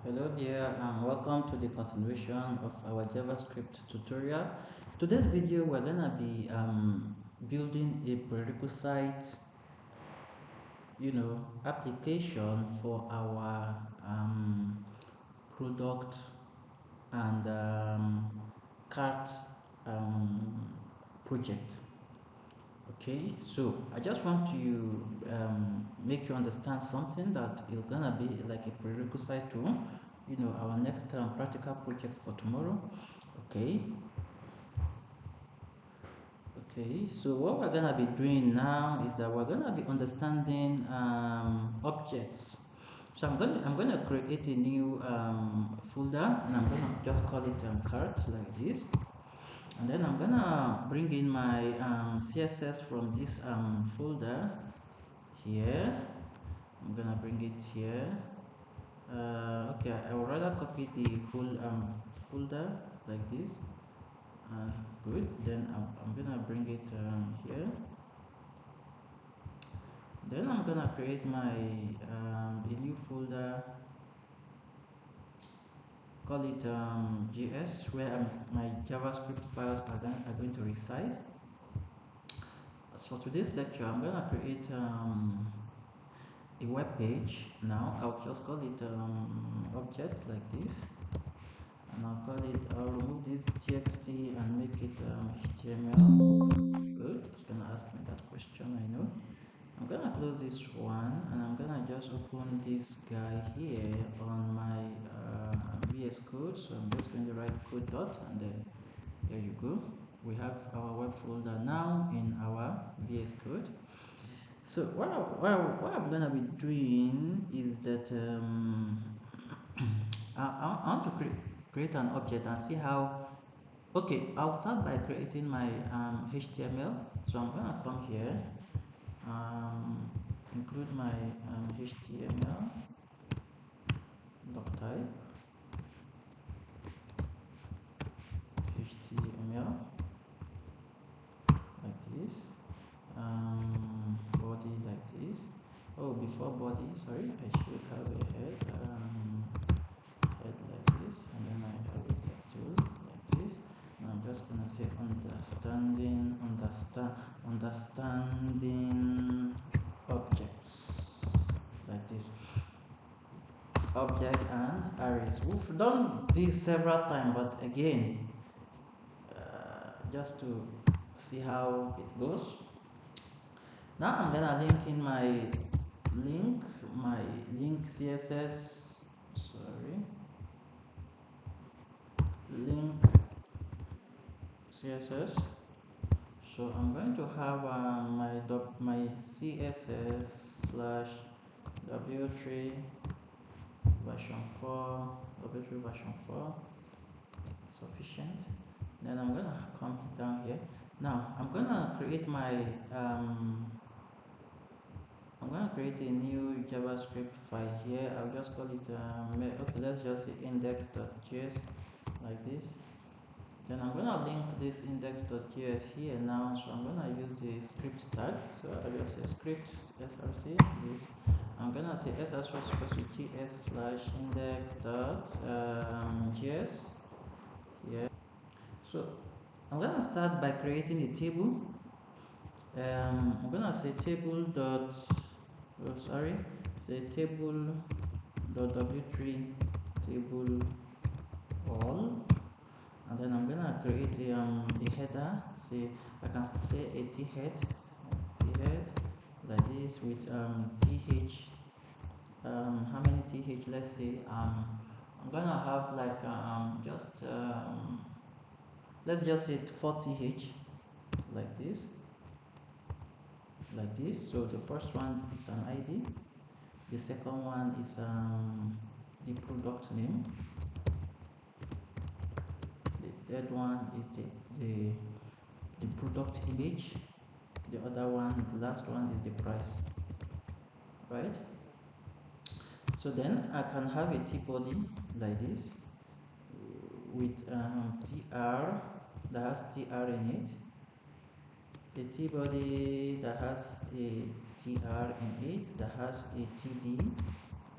Hello there and welcome to the continuation of our JavaScript tutorial. Today's video we're gonna be building a prerequisite application for our product and cart um, project. Okay, so I just want to make you understand something that is gonna be like a prerequisite to our next practical project for tomorrow. Okay, okay, so what we're gonna be doing now is that we're gonna be understanding objects. So I'm gonna create a new folder, and I'm gonna just call it cart like this. And then I'm gonna bring in my CSS from this folder here. I'm gonna bring it here. Okay, I would rather copy the whole folder like this. Good. Then I'm gonna bring it here. Then I'm gonna create my a new folder. Call it JS, where my JavaScript files are going to reside. As for today's lecture, I'm gonna create a web page. Now I'll just call it object like this, and I'll remove this txt and make it HTML. Good, it's gonna ask me that question, I know. I'm gonna close this one, and I'm gonna just open this guy here on my VS Code. So I'm just going to write code dot, and then there you go. We have our web folder now in our VS Code. So what I'm gonna be doing is that I want to create an object and see how. Okay, I'll start by creating my HTML. So I'm gonna come here, include my HTML dot type, HTML like this, body like this. Oh, before body, sorry, I should have a head, head like this, and then I have it like this. And I'm just gonna say understanding objects like this. Object and arrays. We've done this several times, but again, just to see how it goes. Now I'm gonna link in my link CSS. Sorry, link CSS. So I'm going to have my CSS slash w3 version 4 w3 version 4 sufficient. Then I'm gonna come down here. Now I'm gonna create a new JavaScript file here. I'll just call it okay, let's just say index.js like this. Then I'm gonna link this index.js here now. So I'm gonna use the script tag. So I'll just say script src this. I'm gonna say src equals to ts slash index.js here. So I'm gonna start by creating a table. I'm gonna say table dot say table dot w3 table all, and then I'm gonna create a header. Say I can say a t head like this with th. How many th? Let's say I'm gonna have like let's just say 4 th like this. So the first one is an ID, the second one is the product name, the third one is the product image, the other one, the last one is the price, right? So then I can have a t-body like this with tr that has tr in it, a t-body that has a tr in it that has a td,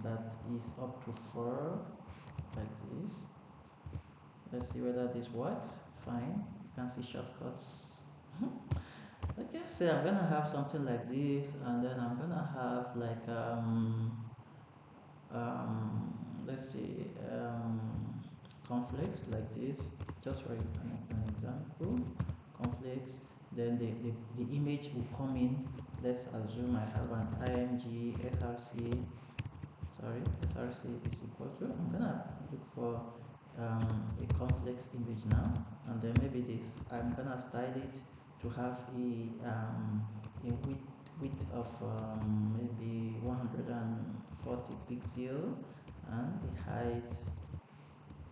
that is up to 4 like this. Let's see whether this works. Fine, you can see shortcuts. Okay, so I'm gonna have something like this, and then I'm gonna have like let's see, conflicts like this, just for an example. Conflicts, then the image will come in. Let's assume I have an img src, sorry, src is equal to, I'm gonna look for a complex image now, and then maybe this, I'm gonna style it to have a width of maybe 140 pixel and a height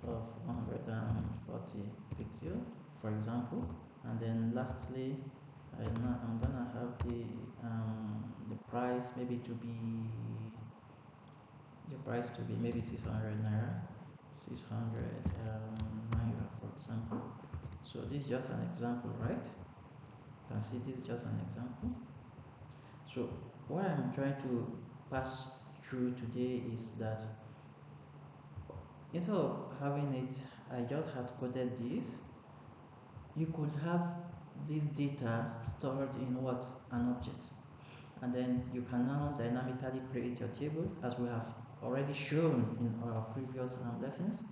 of 140 pixel, for example. And then lastly, I'm gonna have the price maybe to be maybe 600 naira, 600 naira, for example. So this is just an example, right? You can see this is just an example. So what I'm trying to pass through today is that instead of having it, I just had coded this. You could have this data stored in what? An object. And then you can now dynamically create your table, as we have already shown in our previous lessons.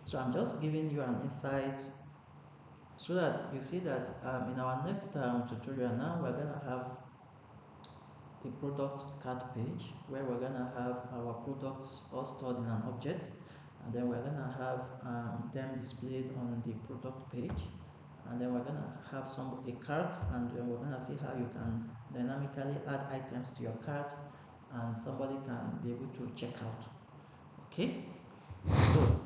So I'm just giving you an insight so that you see that in our next tutorial now, we're going to have a product card page where we're going to have our products all stored in an object, and then we're going to have them displayed on the product page, and then we're going to have a cart, and then we're going to see how you can dynamically add items to your cart and somebody can be able to check out. Okay, so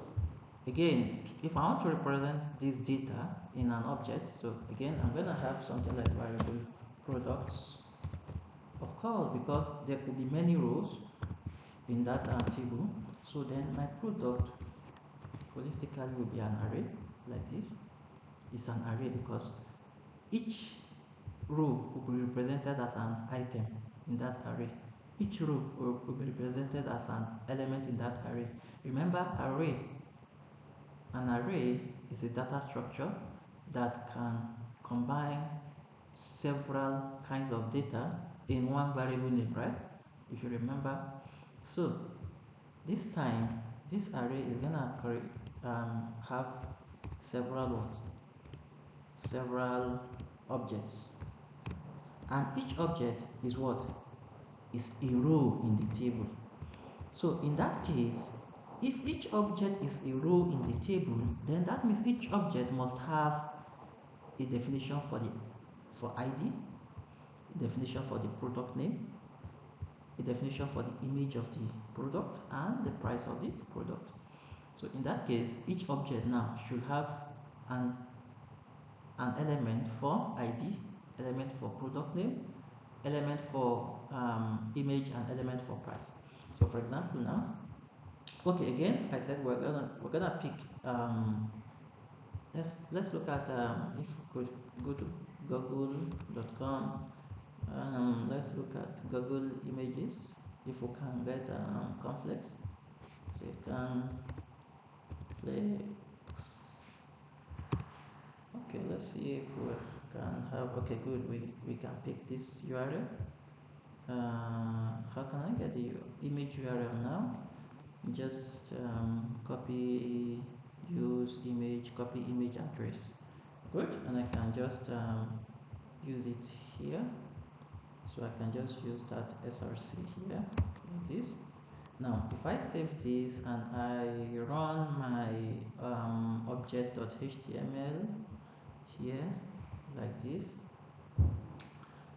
again, if I want to represent this data in an object, so again I'm going to have something like variable products, of course, because there could be many rows in that table. So then my product holistically will be an array like this. It's an array because each row will be represented as an item in that array. Each row will be represented as an element in that array. Remember, an array is a data structure that can combine several kinds of data in one variable name, right? If you remember. So this time, this array is gonna have several objects, and each object is what? Is a row in the table. So in that case, if each object is a row in the table, then that means each object must have a definition for ID, a definition for the product name, a definition for the image of the product, and the price of the product. So in that case, each object now should have an element for ID, element for product name, element for image, and element for price. So for example now, okay, again I said we're gonna pick let's look at if we could go to google.com. Let's look at Google Images, if we can get conflicts. Second flex. Okay, let's see if we can have, okay, good, we can pick this URL. How can I get the image URL now? Just copy, use image, copy image address. Good, and I can just use it here. So I can just use that src here, like this. Now if I save this and I run my object.html here like this,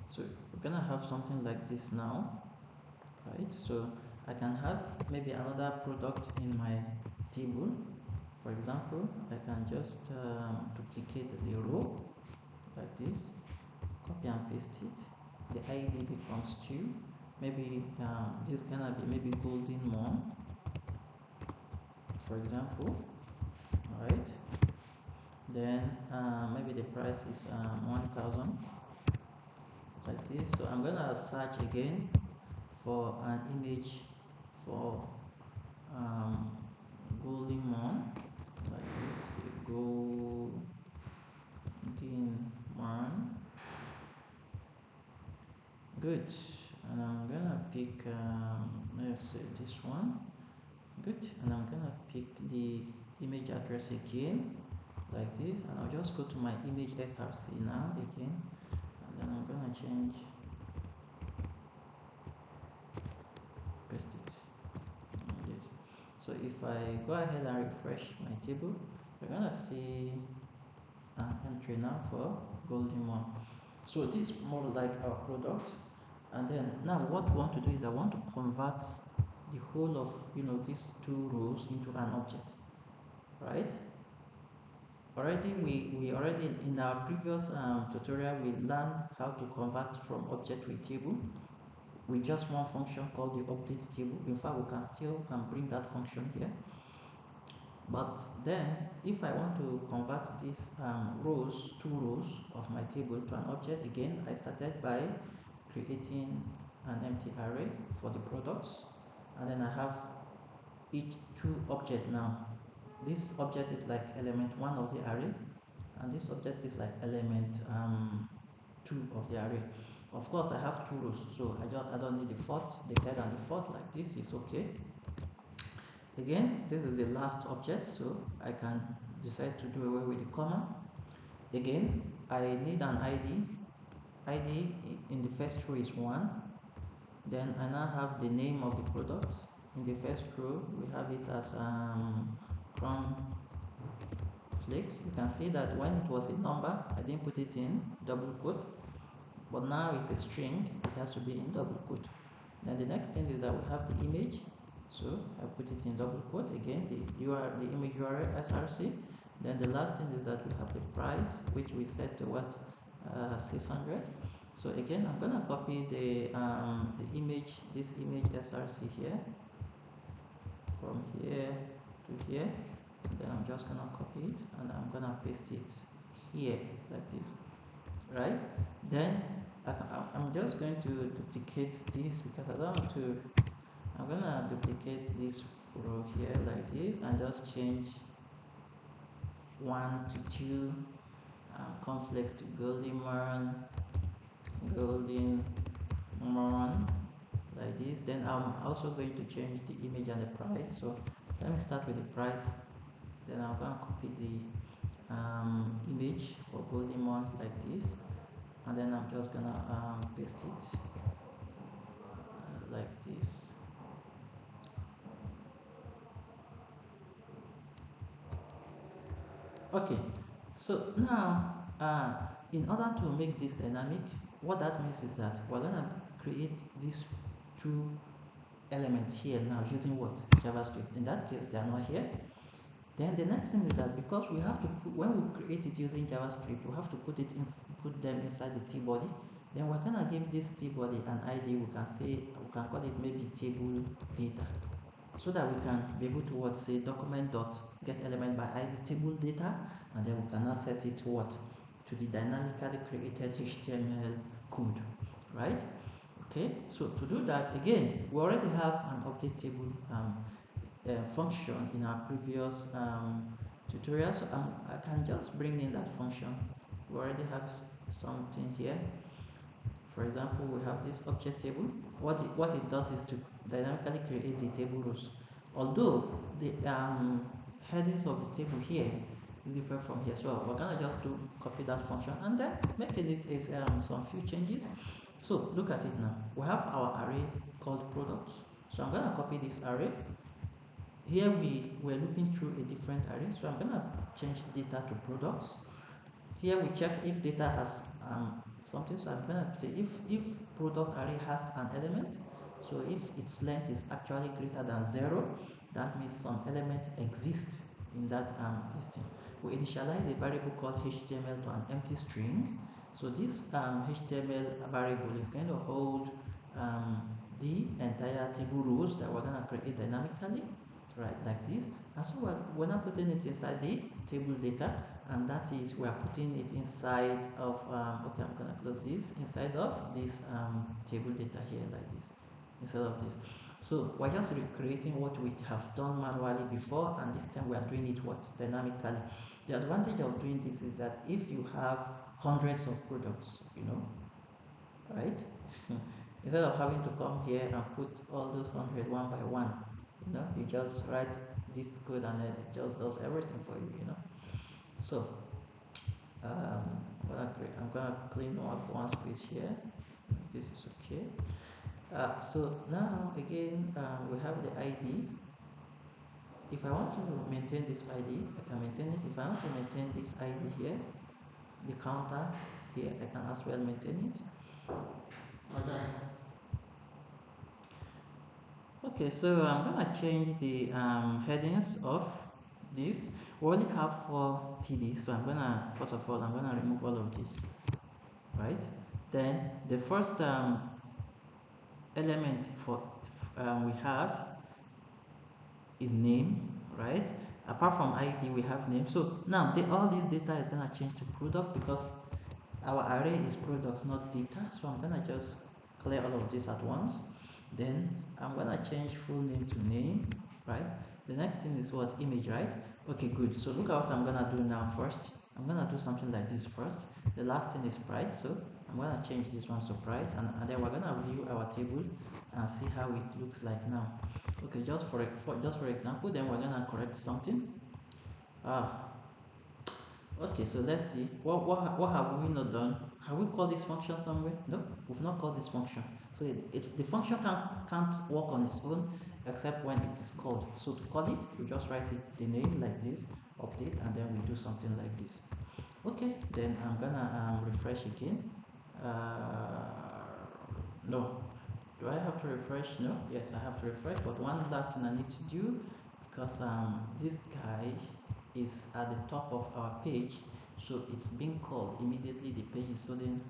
so we're gonna have something like this now, right? So I can have maybe another product in my table. For example, I can just duplicate the row like this, copy and paste it. The ID becomes 2. Maybe this is gonna be maybe golden mon, for example, right? Then maybe the price is 1000, like this. So I'm gonna search again for an image for golden one, like this, golden one. Good. And I'm gonna pick let's say this one. Good. And I'm gonna pick the image address again, like this, and I'll just go to my image src now again, and then I'm gonna change, paste it. Yes. So if I go ahead and refresh my table, you're gonna see an entry now for golden one. So this is more like our product. And then now what we want to do is I want to convert the whole of these two rows into an object, right? Already we already in our previous tutorial we learned how to convert from object to a table with just one function called the update table. In fact, we can still bring that function here. But then if I want to convert these two rows of my table to an object, again I started by creating an empty array for the products, and then I have each two objects now. This object is like element 1 of the array, and this object is like element 2 of the array. Of course I have two rows, so I don't need the fourth, the third and the fourth. Like this is okay. Again, this is the last object, so I can decide to do away with the comma. Again, I need an ID in the first row is 1. Then I now have the name of the product. In the first row we have it as crumb flakes. You can see that when it was a number I didn't put it in double quote, but now it's a string, it has to be in double quote. Then the next thing is that we have the image, so I put it in double quote again, the image URL src. Then the last thing is that we have the price, which we set to what, 600. So again I'm gonna copy the image, this image src here, from here to here, and then I'm just gonna copy it and I'm gonna paste it here like this, right? Then I'm just going to duplicate this because I don't want to. I'm gonna duplicate this row here like this and just change 1 to 2 cornflakes to golden morn, like this. Then I'm also going to change the image and the price. So let me start with the price. Then I'm gonna copy the image for golden morn like this, and then I'm just gonna paste it like this. Okay, so now in order to make this dynamic, what that means is that we're gonna create these two elements here now using what? JavaScript. In that case, they are not here. Then the next thing is that because we have to put, when we create it using JavaScript, we have to put them inside the T-body. Then we're gonna give this T-body an ID. We can call it maybe table data, so that we can be able to say document.getElement by ID table data, and then we can now set it to the dynamically created HTML code, right? Okay, so to do that, again, we already have an update table function in our previous tutorial, so I can just bring in that function. We already have something here. For example, we have this object table. What it does is to dynamically create the table rows. Although the headings of the table here is different from here, so we're gonna just copy that function and then make it some few changes. So look at it now. We have our array called products. So I'm gonna copy this array. Here we're looping through a different array, so I'm gonna change data to products. Here we check if data has something, so I'm gonna say if product array has an element, so if its length is actually greater than 0, that means some element exists in that listing. We initialize a variable called HTML to an empty string. So this HTML variable is going to hold the entire table rows that we're gonna create dynamically, right, like this. And so we're not putting it inside the table data, and that is we're putting it inside of okay, I'm gonna close this, inside of this table data here like this. instead of this. So we're just recreating what we have done manually before, and this time we are doing it what dynamically. The advantage of doing this is that if you have hundreds of products, right? Instead of having to come here and put all those 100 one by one, you just write this code and it just does everything for you. So I'm gonna clean up one space here. This is okay. So now again, we have the ID. If I want to maintain this ID, I can maintain it. If I want to maintain this ID here, the counter here, I can as well maintain it. Okay, so I'm gonna change the headings of this. We only have 4 TDs, so first of all, I'm gonna remove all of this, right? Then the first element we have is name, right? Apart from ID, we have name. So now all this data is gonna change to product because our array is products, not data. So I'm gonna just clear all of this at once. Then I'm gonna change full name to name, right? The next thing is what? Image, right? Okay, good. So look at what I'm gonna do now first. I'm gonna do something like this first. The last thing is price, so I'm gonna change this one to price, and then we're gonna view our table and see how it looks like now. Okay, just for example, then we're gonna correct something. Okay, so let's see. What have we not done? Have we called this function somewhere? No, we've not called this function. So the function can't work on its own except when it is called. So to call it, we just write the name like this, update, and then we do something like this. Okay, then I'm gonna refresh again. No. Do I have to refresh? No. Yes, I have to refresh. But one last thing I need to do, because this guy is at the top of our page, so it's being called immediately. The page is loading,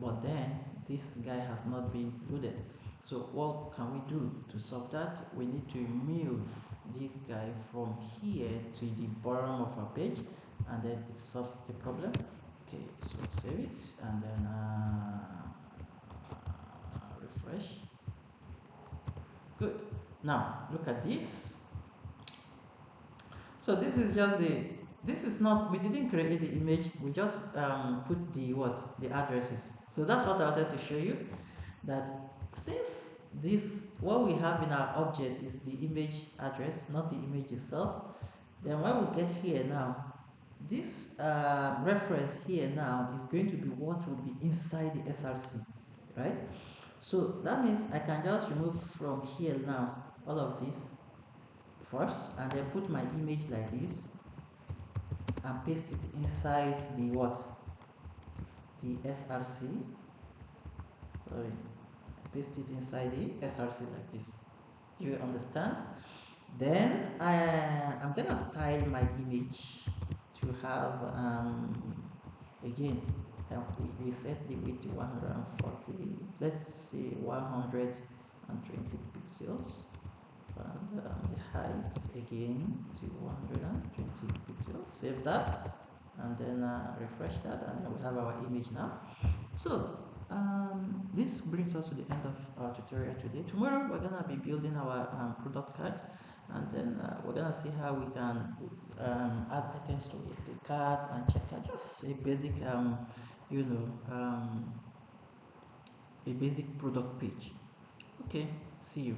but then this guy has not been loaded. So what can we do to solve that? We need to move this guy from here to the bottom of our page, and then it solves the problem. Okay, so save it and then refresh. Good. Now look at this. So this is just we didn't create the image, we just put the addresses. So that's what I wanted to show you, that since what we have in our object is the image address, not the image itself, then when we get here now, this reference here now is going to be what will be inside the SRC, right? So that means I can just remove from here now all of this first, and then put my image like this and paste it inside the SRC. Sorry, paste it inside the SRC like this. Do you understand? Then I'm gonna style my image to have again we set the width to 140, let's say 120 pixels, and the height again to 120 pixels. Save that and then refresh that, and then we have our image now. So this brings us to the end of our tutorial today. Tomorrow we're gonna be building our product card, and then we're gonna see how we can add items to the card and check out just a basic a basic product page. Okay, see you.